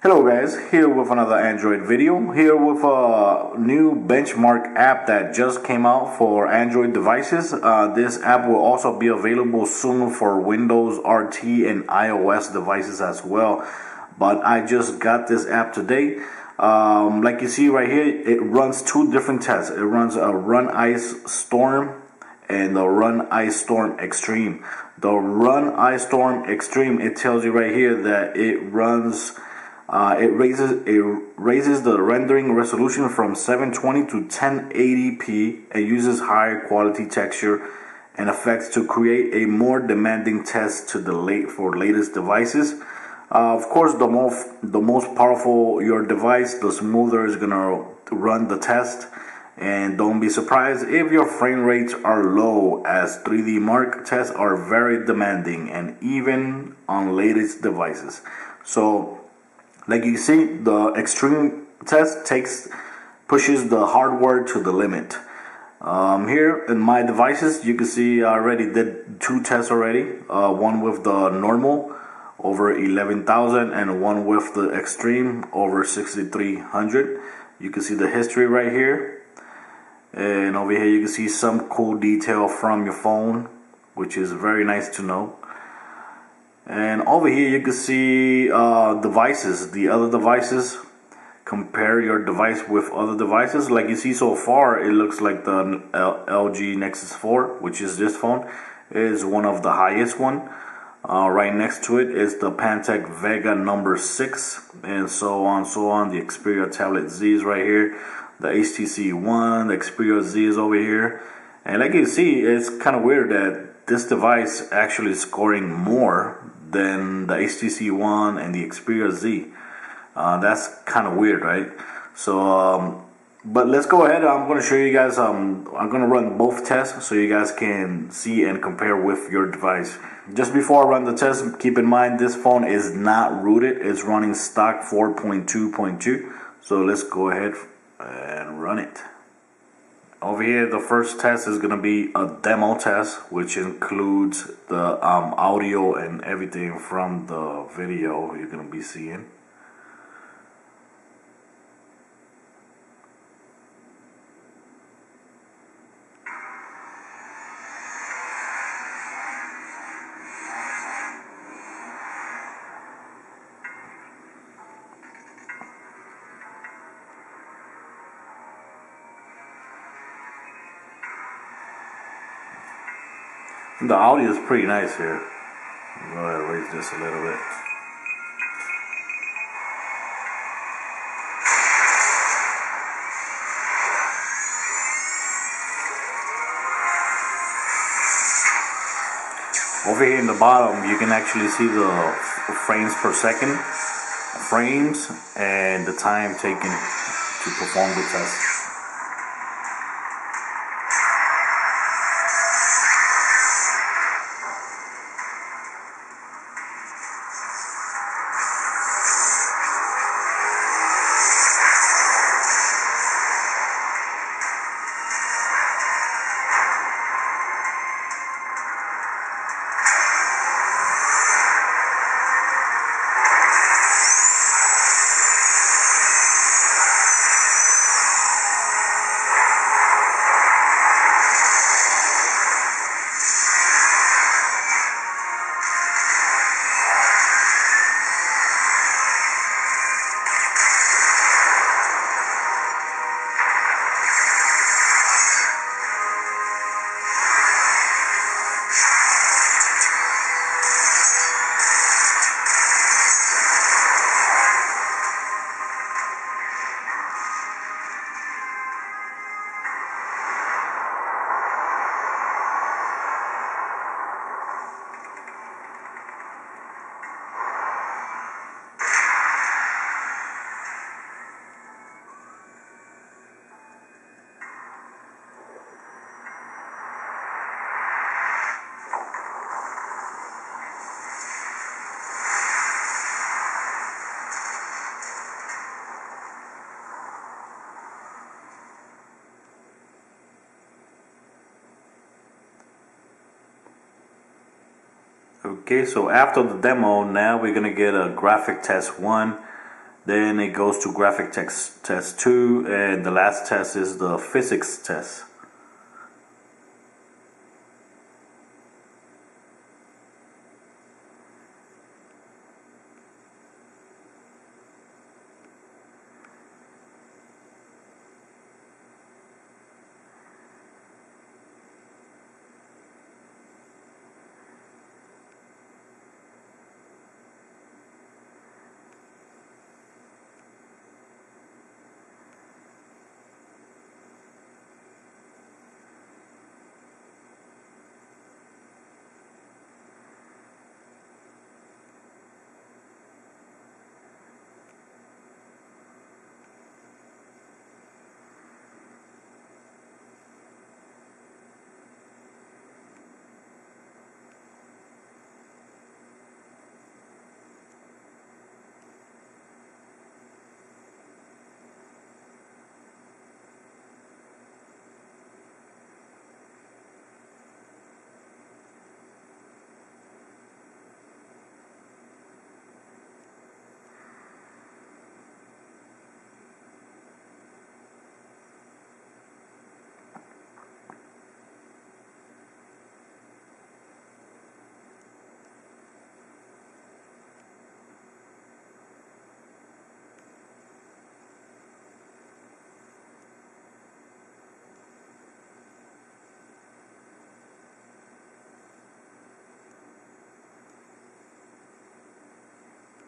Hello guys, here with another Android video, here with a new benchmark app that just came out for Android devices. This app will also be available soon for Windows RT and iOS devices as well. But I just got this app today. Like you see right here, it runs two different tests. It runs a Run Ice Storm and the Run Ice Storm Extreme. The Run Ice Storm Extreme, it tells you right here that it runs it raises the rendering resolution from 720 to 1080p and uses higher quality texture and effects to create a more demanding test to the latest devices. Of course, the most powerful your device, the smoother it's gonna run the test. And don't be surprised if your frame rates are low, as 3DMARK tests are very demanding and even on latest devices. So like you see, the extreme test pushes the hardware to the limit. Here in my devices, you can see I already did two tests already. One with the normal over 11,000 and one with the extreme over 6,300. You can see the history right here. And over here you can see some cool detail from your phone, which is very nice to know. And over here you can see devices, the other devices. Compare your device with other devices. Like you see so far, it looks like the LG Nexus 4, which is this phone, is one of the highest one. Right next to it is the Pantech Vega number 6, and so on, the Xperia Tablet Z is right here. The HTC One, the Xperia Z is over here. And like you see, it's kind of weird that this device actually is scoring more than the HTC One and the Xperia Z. That's kind of weird, right? So, but let's go ahead. I'm going to show you guys. I'm going to run both tests so you guys can see and compare with your device. Just before I run the test, keep in mind this phone is not rooted. It's running stock 4.2.2. So let's go ahead and run it. Over here, the first test is going to be a demo test, which includes the audio and everything from the video you're going to be seeing. The audio is pretty nice here. Go ahead and raise this a little bit. Over here in the bottom, you can actually see the frames per second, and the time taken to perform the test. Okay, so after the demo, now we're gonna get a graphic test 1, Then it goes to graphic text test 2, and the last test is the physics test.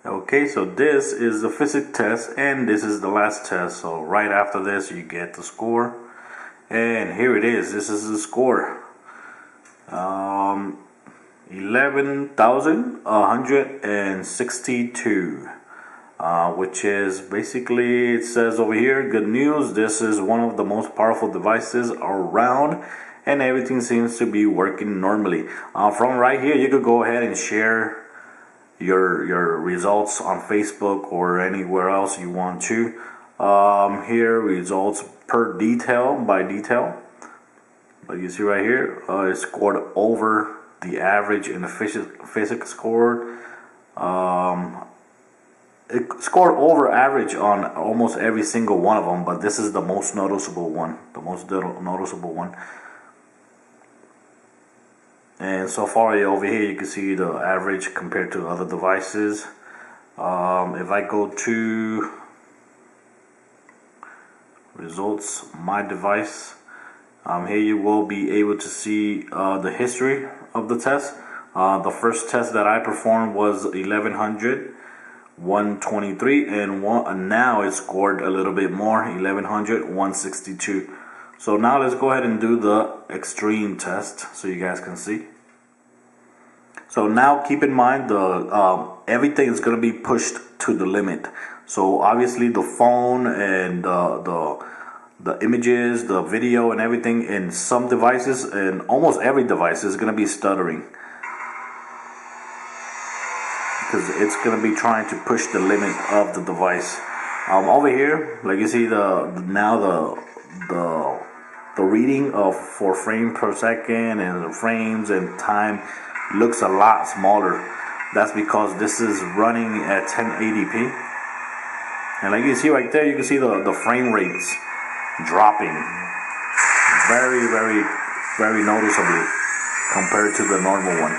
Okay, so this is the physics test and this is the last test. So right after this you get the score, and here it is. This is the score. 11,162, which is basically, it says over here, good news, this is one of the most powerful devices around and everything seems to be working normally. From right here you could go ahead and share your results on Facebook or anywhere else you want to. Here, results per detail, by detail. But you see right here, it scored over the average in the physics score. It scored over average on almost every single one of them, but this is the most noticeable one, And so far over here you can see the average compared to other devices. If I go to results, my device, here you will be able to see the history of the test. The first test that I performed was 1100, 123, and now it scored a little bit more, 1100, 162. So now let's go ahead and do the extreme test so you guys can see. So now keep in mind everything is going to be pushed to the limit. So obviously the phone and the images, the video and everything in some devices, and almost every device is going to be stuttering, because it's going to be trying to push the limit of the device. Over here, like you see, the reading of 4 frames per second and the frames and time looks a lot smaller. That's because this is running at 1080p, and like you see right there, you can see the frame rates dropping very, very, very noticeably compared to the normal one.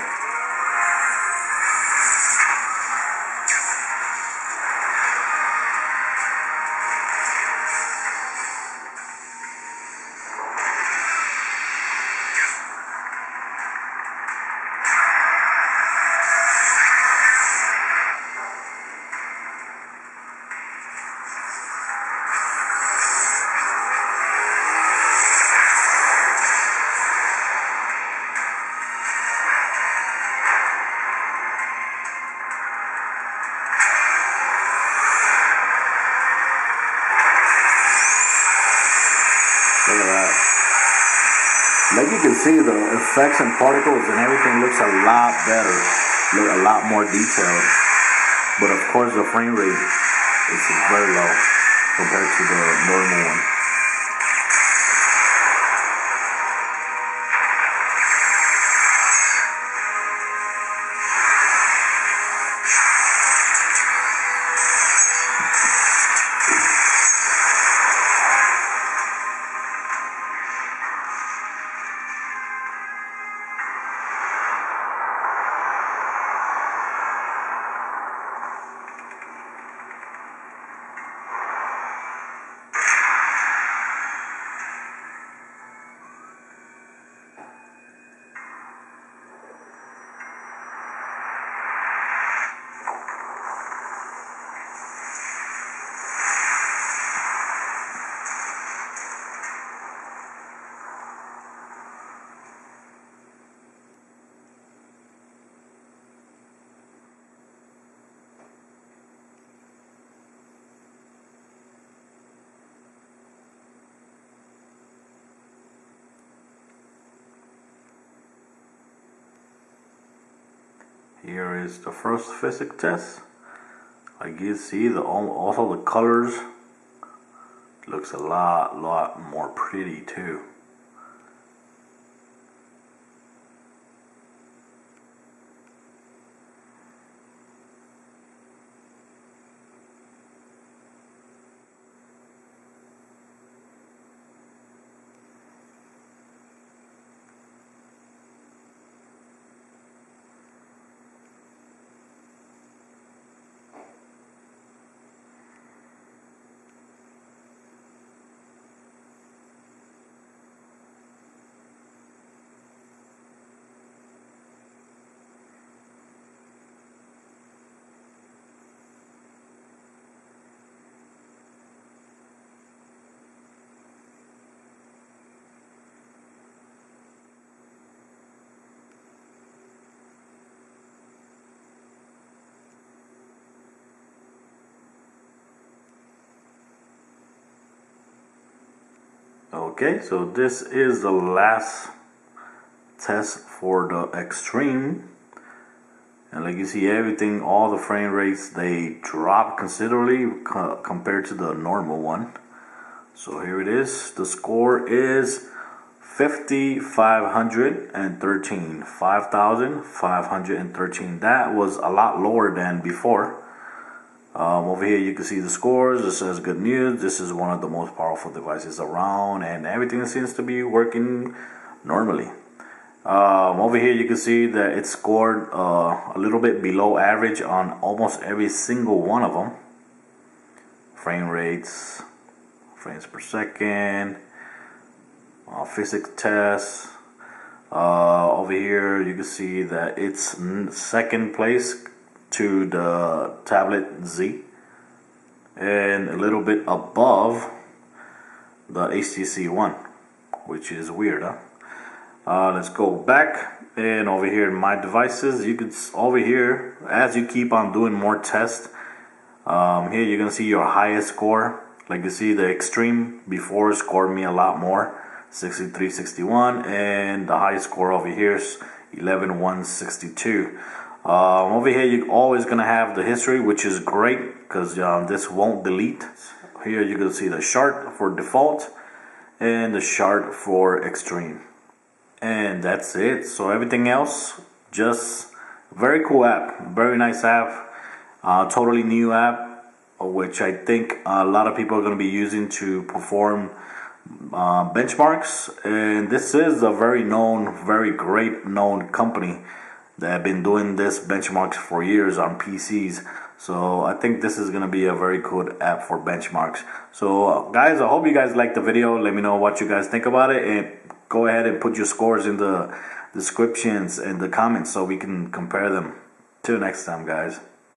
Look at that. Like you can see, the effects and particles and everything looks a lot better, look a lot more detailed. But of course the frame rate is very low compared to the normal one. Here is the first physics test. Like you see, also the colors looks a lot more pretty too. Okay, so this is the last test for the extreme, and like you see, everything, all the frame rates, they drop considerably compared to the normal one. So here it is. The score is 5,513. 5,513. That was a lot lower than before. Over here you can see the scores. It says good news. This is one of the most powerful devices around, and everything seems to be working normally. Over here you can see that it scored a little bit below average on almost every single one of them. Frame rates, frames per second, physics tests. Over here you can see that it's second place to the tablet Z, and a little bit above the HTC One, which is weird, huh? Let's go back, and over here in my devices, you can over here, as you keep on doing more tests, here you're gonna see your highest score. Like you see, the extreme before scored me a lot more, 6361, and the highest score over here is 11162. Over here you're always gonna have the history, which is great because this won't delete. Here you can see the chart for default and the chart for extreme, and that's it. So everything else, just very cool app, very nice app, totally new app, which I think a lot of people are going to be using to perform benchmarks. And this is a very known, very great known company that have been doing this benchmarks for years on PCs. So I think this is going to be a very good app for benchmarks. So guys, I hope you guys liked the video. Let me know what you guys think about it, and go ahead and put your scores in the descriptions and the comments so we can compare them. Till next time, guys.